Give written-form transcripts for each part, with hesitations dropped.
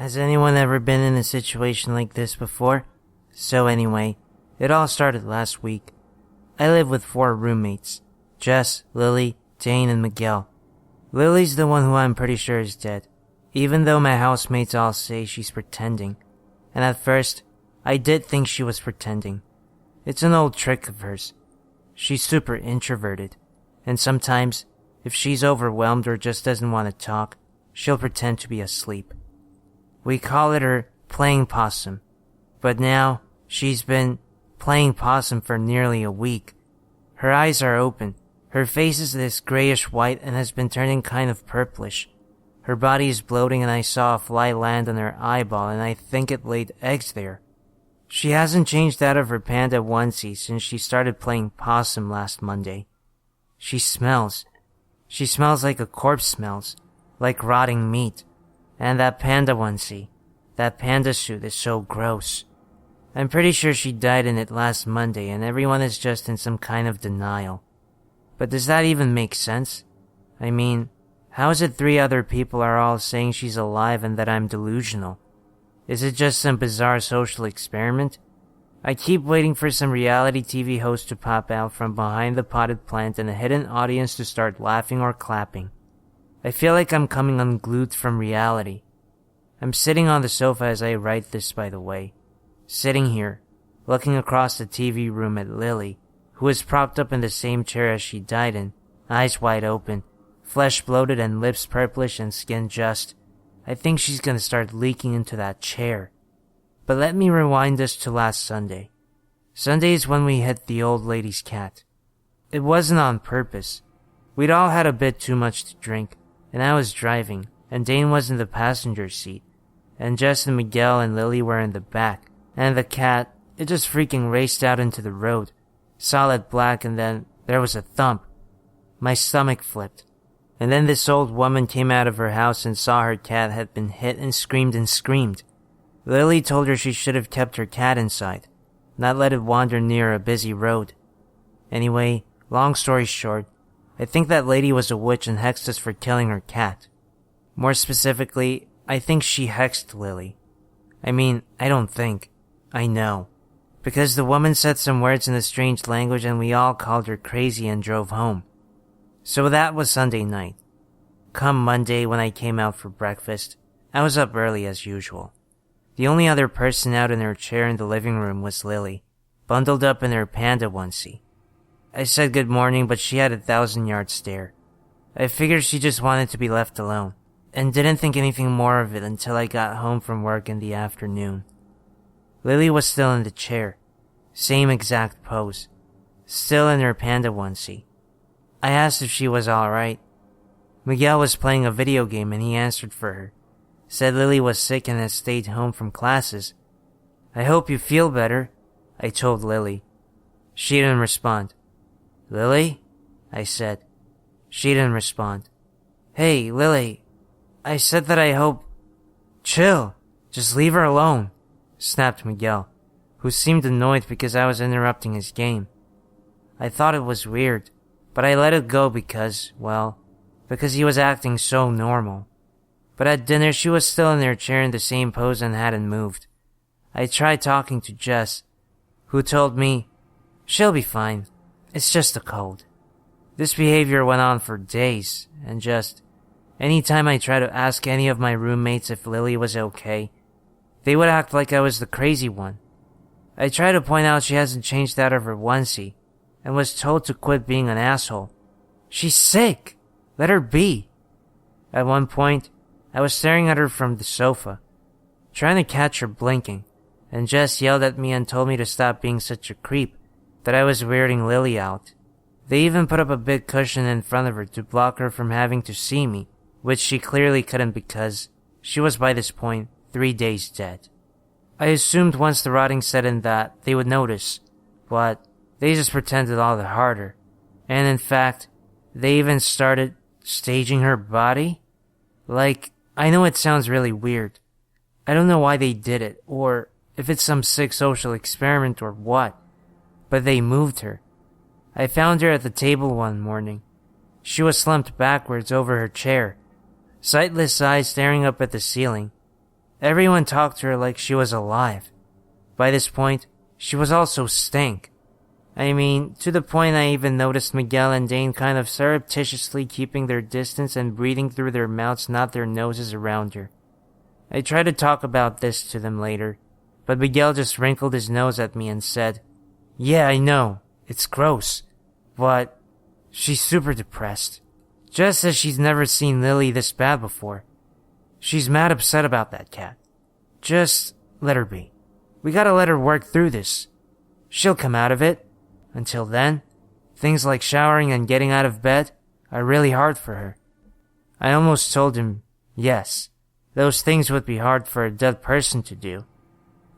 Has anyone ever been in a situation like this before? So anyway, it all started last week. I live with 4 roommates. Jess, Lily, Dane, and Miguel. Lily's the one who I'm pretty sure is dead, even though my housemates all say she's pretending. And at first, I did think she was pretending. It's an old trick of hers. She's super introverted, and sometimes, if she's overwhelmed or just doesn't want to talk, she'll pretend to be asleep. We call it her playing possum, but now she's been playing possum for nearly a week. Her eyes are open. Her face is this grayish white and has been turning kind of purplish. Her body is bloating and I saw a fly land on her eyeball and I think it laid eggs there. She hasn't changed out of her panda onesie since she started playing possum last Monday. She smells. She smells like a corpse smells, like rotting meat. And that panda onesie, that panda suit is so gross. I'm pretty sure she died in it last Monday and everyone is just in some kind of denial. But does that even make sense? I mean, how is it 3 other people are all saying she's alive and that I'm delusional? Is it just some bizarre social experiment? I keep waiting for some reality TV host to pop out from behind the potted plant and a hidden audience to start laughing or clapping. I feel like I'm coming unglued from reality. I'm sitting on the sofa as I write this, by the way. Sitting here, looking across the TV room at Lily, who is propped up in the same chair as she died in, eyes wide open, flesh bloated and lips purplish and skin just. I think she's gonna start leaking into that chair. But let me rewind us to last Sunday. Sunday is when we hit the old lady's cat. It wasn't on purpose. We'd all had a bit too much to drink, and I was driving, and Dane was in the passenger seat, and Jess and Miguel and Lily were in the back, and the cat, it just freaking raced out into the road. Solid black, and then there was a thump. My stomach flipped. And then this old woman came out of her house and saw her cat had been hit and screamed. Lily told her she should have kept her cat inside, not let it wander near a busy road. Anyway, long story short, I think that lady was a witch and hexed us for killing her cat. More specifically, I think she hexed Lily. I mean, I don't think. I know. Because the woman said some words in a strange language and we all called her crazy and drove home. So that was Sunday night. Come Monday when I came out for breakfast, I was up early as usual. The only other person out in her chair in the living room was Lily, bundled up in her panda onesie. I said good morning, but she had a 1,000-yard stare. I figured she just wanted to be left alone, and didn't think anything more of it until I got home from work in the afternoon. Lily was still in the chair, same exact pose, still in her panda onesie. I asked if she was alright. Miguel was playing a video game and he answered for her, said Lily was sick and had stayed home from classes. I hope you feel better, I told Lily. She didn't respond. Lily? I said. She didn't respond. Hey, Lily, I said that I hope... Chill, just leave her alone, snapped Miguel, who seemed annoyed because I was interrupting his game. I thought it was weird, but I let it go because he was acting so normal. But at dinner she was still in her chair in the same pose and hadn't moved. I tried talking to Jess, who told me, she'll be fine, it's just a cold. This behavior went on for days, and just anytime I tried to ask any of my roommates if Lily was okay, they would act like I was the crazy one. I tried to point out she hasn't changed out of her onesie, and was told to quit being an asshole. She's sick! Let her be! At one point, I was staring at her from the sofa, trying to catch her blinking, and Jess yelled at me and told me to stop being such a creep, that I was weirding Lily out. They even put up a big cushion in front of her to block her from having to see me, which she clearly couldn't because she was by this point 3 days dead. I assumed once the rotting set in that they would notice, but they just pretended all the harder. And in fact, they even started staging her body? Like, I know it sounds really weird. I don't know why they did it, or if it's some sick social experiment or what, but they moved her. I found her at the table one morning. She was slumped backwards over her chair, sightless eyes staring up at the ceiling. Everyone talked to her like she was alive. By this point, she was also stank. I mean, to the point I even noticed Miguel and Dane kind of surreptitiously keeping their distance and breathing through their mouths, not their noses, around her. I tried to talk about this to them later, but Miguel just wrinkled his nose at me and said, "Yeah, I know, it's gross, but she's super depressed. Jess says she's never seen Lily this bad before. She's mad upset about that cat. Just let her be. We gotta let her work through this. She'll come out of it. Until then, things like showering and getting out of bed are really hard for her." I almost told him, yes, those things would be hard for a dead person to do.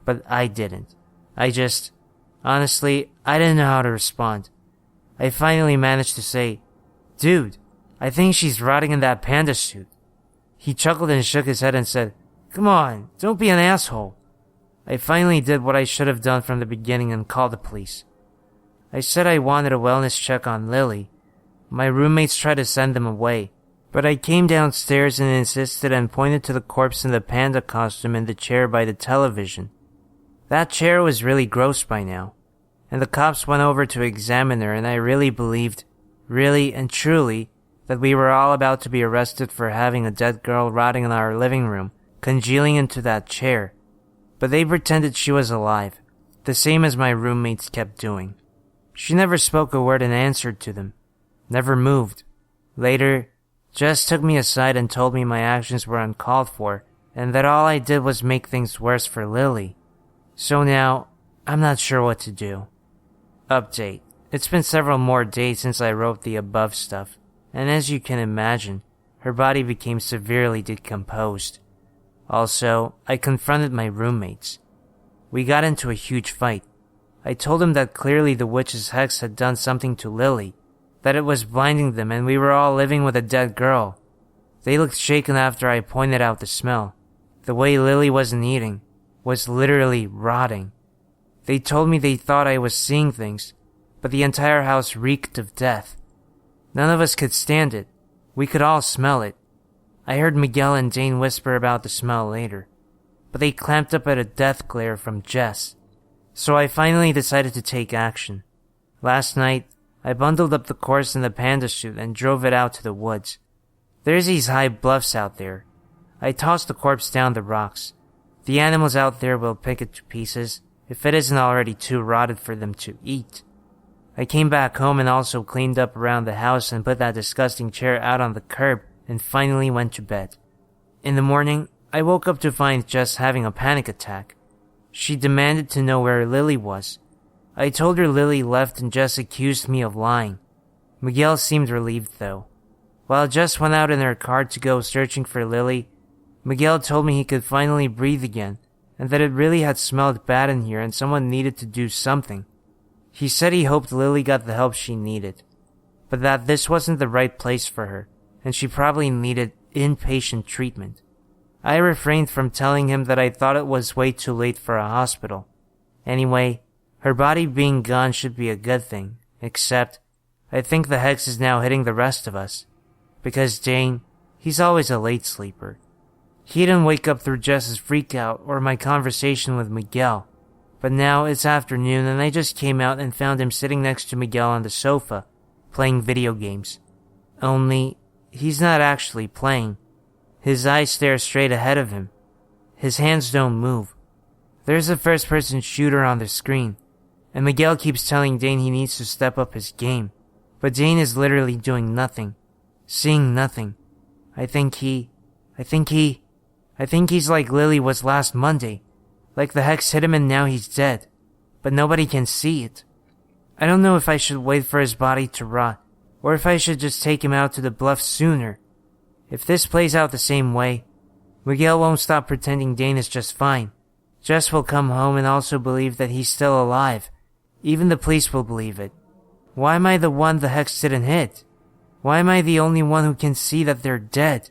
But I didn't. Honestly, I didn't know how to respond. I finally managed to say, "Dude, I think she's rotting in that panda suit." He chuckled and shook his head and said, "Come on, don't be an asshole." I finally did what I should have done from the beginning and called the police. I said I wanted a wellness check on Lily. My roommates tried to send them away, but I came downstairs and insisted and pointed to the corpse in the panda costume in the chair by the television. That chair was really gross by now, and the cops went over to examine her, and I really believed, really and truly, that we were all about to be arrested for having a dead girl rotting in our living room, congealing into that chair. But they pretended she was alive, the same as my roommates kept doing. She never spoke a word and answered to them, never moved. Later, Jess took me aside and told me my actions were uncalled for, and that all I did was make things worse for Lily. So now, I'm not sure what to do. Update. It's been several more days since I wrote the above stuff, and as you can imagine, her body became severely decomposed. Also, I confronted my roommates. We got into a huge fight. I told them that clearly the witch's hex had done something to Lily, that it was blinding them and we were all living with a dead girl. They looked shaken after I pointed out the smell. The way Lily wasn't eating, was literally rotting. They told me they thought I was seeing things, but the entire house reeked of death. None of us could stand it. We could all smell it. I heard Miguel and Dane whisper about the smell later, but they clamped up at a death glare from Jess. So I finally decided to take action. Last night, I bundled up the corpse in the panda suit and drove it out to the woods. There's these high bluffs out there. I tossed the corpse down the rocks. The animals out there will pick it to pieces, if it isn't already too rotted for them to eat. I came back home and also cleaned up around the house and put that disgusting chair out on the curb and finally went to bed. In the morning, I woke up to find Jess having a panic attack. She demanded to know where Lily was. I told her Lily left and Jess accused me of lying. Miguel seemed relieved though. While Jess went out in her car to go searching for Lily, Miguel told me he could finally breathe again and that it really had smelled bad in here and someone needed to do something. He said he hoped Lily got the help she needed, but that this wasn't the right place for her and she probably needed inpatient treatment. I refrained from telling him that I thought it was way too late for a hospital. Anyway, her body being gone should be a good thing, except I think the hex is now hitting the rest of us. Because Dane, he's always a late sleeper. He didn't wake up through Jess's freakout or my conversation with Miguel. But now it's afternoon and I just came out and found him sitting next to Miguel on the sofa, playing video games. Only, he's not actually playing. His eyes stare straight ahead of him. His hands don't move. There's a first-person shooter on the screen, and Miguel keeps telling Dane he needs to step up his game. But Dane is literally doing nothing, seeing nothing. I think he's like Lily was last Monday. Like the hex hit him and now he's dead. But nobody can see it. I don't know if I should wait for his body to rot, or if I should just take him out to the bluff sooner. If this plays out the same way, Miguel won't stop pretending Dane is just fine. Jess will come home and also believe that he's still alive. Even the police will believe it. Why am I the one the hex didn't hit? Why am I the only one who can see that they're dead?